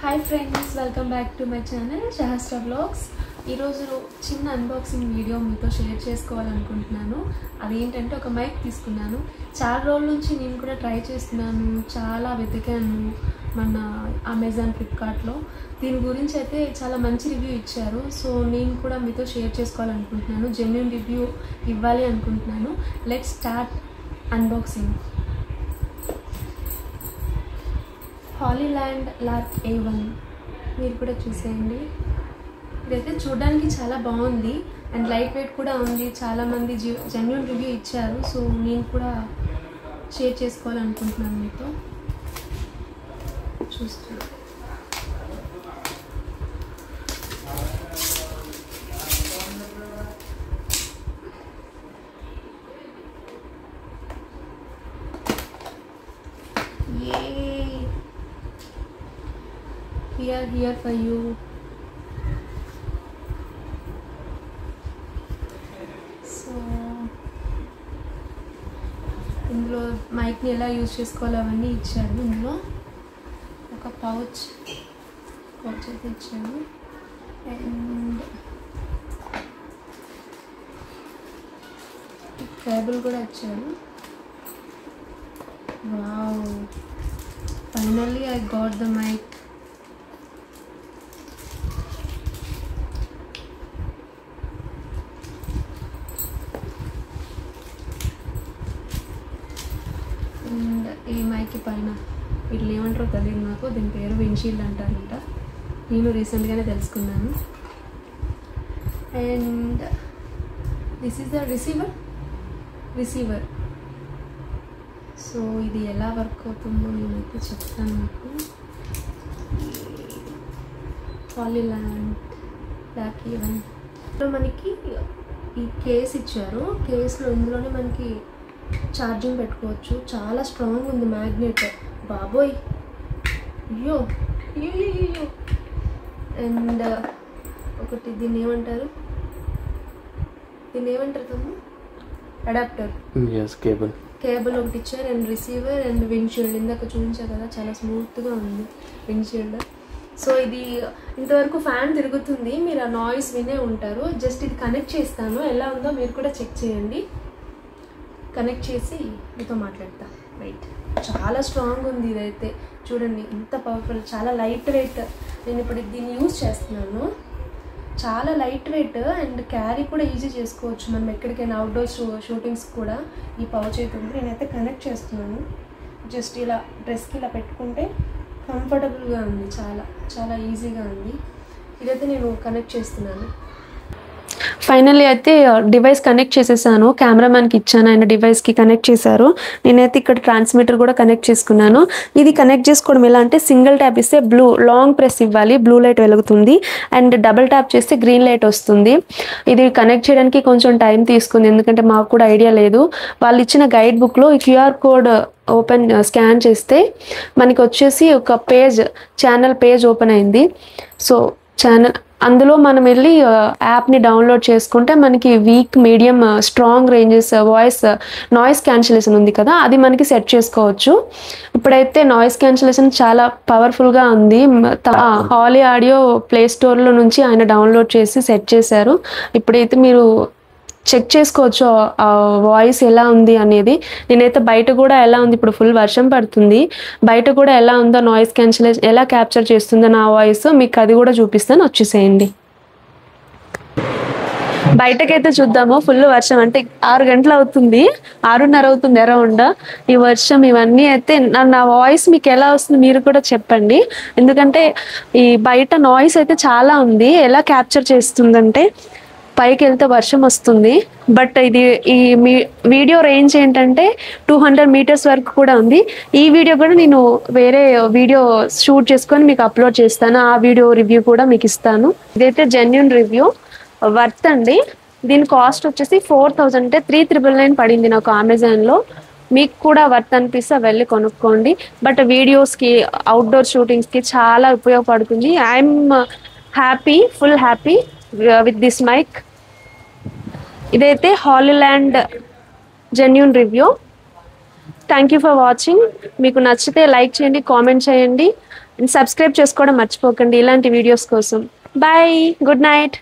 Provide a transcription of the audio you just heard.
Hi friends, welcome back to my channel Shahasra vlogs. ఈరోజు చిన్న unboxing video మీతో share చేసుకోవాలనుకుంటున్నాను. అదేంటంటే ఒక మైక్ తీసుకున్నాను. చాలా రోజుల నుంచి నేను కూడా ట్రై చేస్తున్నాను, చాలా వెతికాను మన అమెజాన్, ఫ్లిప్కార్ట్లో. దీని గురించి అయితే చాలా మంచి రివ్యూ ఇచ్చారు. సో నేను కూడా మీతో షేర్ చేసుకోవాలనుకుంటున్నాను, జెన్యూన్ రివ్యూ ఇవ్వాలి అనుకుంటున్నాను. Let's start unboxing. Holland lark A1 మీరు కూడా చూసేయండి. ఇదైతే చూడడానికి చాలా బాగుంది అండ్ లైట్ వెయిట్ కూడా ఉంది. చాలామంది జెన్యూన్ రివ్యూ ఇచ్చారు. సో నేను కూడా షేర్ చేసుకోవాలనుకుంటున్నాను మీతో. చూస్తున్నాను. We are here for you. So ఇందులో మైక్ని ఎలా యూజ్ చేసుకోవాలో అవన్నీ ఇచ్చాడు. ఇందులో ఒక పౌచ్ అయితే ఇచ్చాడు అండ్ కేబుల్ కూడా ఇచ్చాడు. Wow, finally I got the mic. And ఈ మైక్ పైన వీళ్ళు ఏమంటారో తెలియదు నాకు. దీని పేరు విండ్షీల్డ్ అంటారంట. నేను రీసెంట్గానే తెలుసుకున్నాను. And this is the receiver. So ఇది ఎలా వర్క్ అవుతుందో నేనైతే చెప్తాను మీకు. హాలీల్యాండ్ లార్క్ A1 మనకి ఈ కేస్ ఇచ్చారు. కేసులో ఇందులోనే మనకి ఛార్జింగ్ పెట్టుకోవచ్చు. చాలా స్ట్రాంగ్ ఉంది మ్యాగ్నెట్. బాబోయ్, అయ్యో. అండ్ ఒకటి దీన్ని ఏమంటారు తమ్ము? అడాప్టర్. కేబుల్ ఒకటి ఇచ్చారు అండ్ రిసీవర్ అండ్ విండ్షీల్డ్. ఇందాక చూపించారు కదా, చాలా స్మూత్గా ఉంది విండ్షీల్డ్. సో ఇది ఇంతవరకు ఫ్యాన్ తిరుగుతుంది, మీరు ఆ నాయిస్ వినే ఉంటారు. జస్ట్ ఇది కనెక్ట్ చేస్తాను, ఎలా ఉందో మీరు కూడా చెక్ చేయండి. కనెక్ట్ చేసి మీతో మాట్లాడతా. రైట్, చాలా స్ట్రాంగ్ ఉంది ఇదైతే. చూడండి ఎంత పవర్ఫుల్, చాలా లైట్ వెయిట్. నేను ఇప్పుడు దీన్ని యూజ్ చేస్తున్నాను. చాలా లైట్ వెయిట్ అండ్ క్యారీ కూడా ఈజీ చేసుకోవచ్చు మనం ఎక్కడికైనా. అవుట్డోర్ షూటింగ్స్ కూడా ఈ పౌచ్ అయితే ఉంది. నేనైతే కనెక్ట్ చేస్తున్నాను. జస్ట్ ఇలా డ్రెస్కి ఇలా పెట్టుకుంటే కంఫర్టబుల్గా ఉంది. చాలా చాలా ఈజీగా ఉంది. ఇదైతే నేను కనెక్ట్ చేస్తున్నాను. ఫైనల్లీ అయితే డివైస్ కనెక్ట్ చేసేసాను. కెమెరామ్యాన్కి ఇచ్చాను, ఆయన డివైస్కి కనెక్ట్ చేశారు. నేనైతే ఇక్కడ ట్రాన్స్మిటర్ కూడా కనెక్ట్ చేసుకున్నాను. ఇది కనెక్ట్ చేసుకోవడం ఎలా అంటే, సింగిల్ ట్యాప్ ఇస్తే లాంగ్ ప్రెస్ ఇవ్వాలి, బ్లూ లైట్ వెలుగుతుంది. అండ్ డబుల్ ట్యాప్ చేస్తే గ్రీన్ లైట్ వస్తుంది. ఇది కనెక్ట్ చేయడానికి కొంచెం టైం తీసుకుంది, ఎందుకంటే మాకు కూడా ఐడియా లేదు. వాళ్ళు ఇచ్చిన గైడ్ బుక్లో ఈ QR కోడ్ స్కాన్ చేస్తే మనకి వచ్చేసి ఒక ఛానల్ పేజ్ ఓపెన్ అయింది. సో అందులో మనం వెళ్ళి యాప్ని డౌన్లోడ్ చేసుకుంటే మనకి week, medium, strong ranges, noise cancellation ఉంది కదా, అది మనకి సెట్ చేసుకోవచ్చు. ఇప్పుడైతే నాయిస్ క్యాన్సిలేషన్ చాలా పవర్ఫుల్గా ఉంది. హాలీ ఆడియో ప్లే స్టోర్లో నుంచి ఆయన డౌన్లోడ్ చేసి సెట్ చేశారు. ఇప్పుడైతే మీరు చెక్ చేసుకోవచ్చు ఆ వాయిస్ ఎలా ఉంది అనేది. నేనైతే బయట కూడా ఎలా ఉంది, ఇప్పుడు ఫుల్ వర్షం పడుతుంది, బయట కూడా ఎలా ఉందో నాయిస్ క్యాన్సిలేషన్ ఎలా క్యాప్చర్ చేస్తుందో నా వాయిస్ మీకు అది కూడా చూపిస్తాను. వచ్చేసేయండి. బయటకైతే చూద్దాము. ఫుల్ వర్షం, అంటే 6 గంటలు అవుతుంది, 6:30 అవుతుంది అరౌండ్. ఈ వర్షం ఇవన్నీ అయితే నా వాయిస్ మీకు ఎలా వస్తుంది మీరు కూడా చెప్పండి. ఎందుకంటే ఈ బయట నాయిస్ అయితే చాలా ఉంది. ఎలా క్యాప్చర్ చేస్తుందంటే, పైకి వెళ్తే వర్షం వస్తుంది, బట్ ఇది వీడియో రేంజ్ ఏంటంటే 200 మీటర్స్ వరకు కూడా ఉంది. ఈ వీడియో కూడా నేను వేరే వీడియో షూట్ చేసుకొని మీకు అప్లోడ్ చేస్తాను. ఆ వీడియో రివ్యూ కూడా మీకు ఇస్తాను. ఇదైతే జెన్యూన్ రివ్యూ, వర్త్ అండి. దీని కాస్ట్ వచ్చేసి 4000, అంటే 3999 పడింది నాకు అమెజాన్లో. మీకు కూడా వర్త్ అనిపిస్తే వెళ్ళి కొనుక్కోండి. బట్ వీడియోస్కి, అవుట్డోర్ షూటింగ్స్కి చాలా ఉపయోగపడుతుంది. I'm happy, full happy with this mic. ఇదైతే Hollyland genuine review. Thank you for watching. మీకు నచ్చితే లైక్ చేయండి, కామెంట్ చేయండి. అండ్ సబ్స్క్రైబ్ చేసుకోవడం మర్చిపోకండి ఇలాంటి వీడియోస్ కోసం. Bye, good night.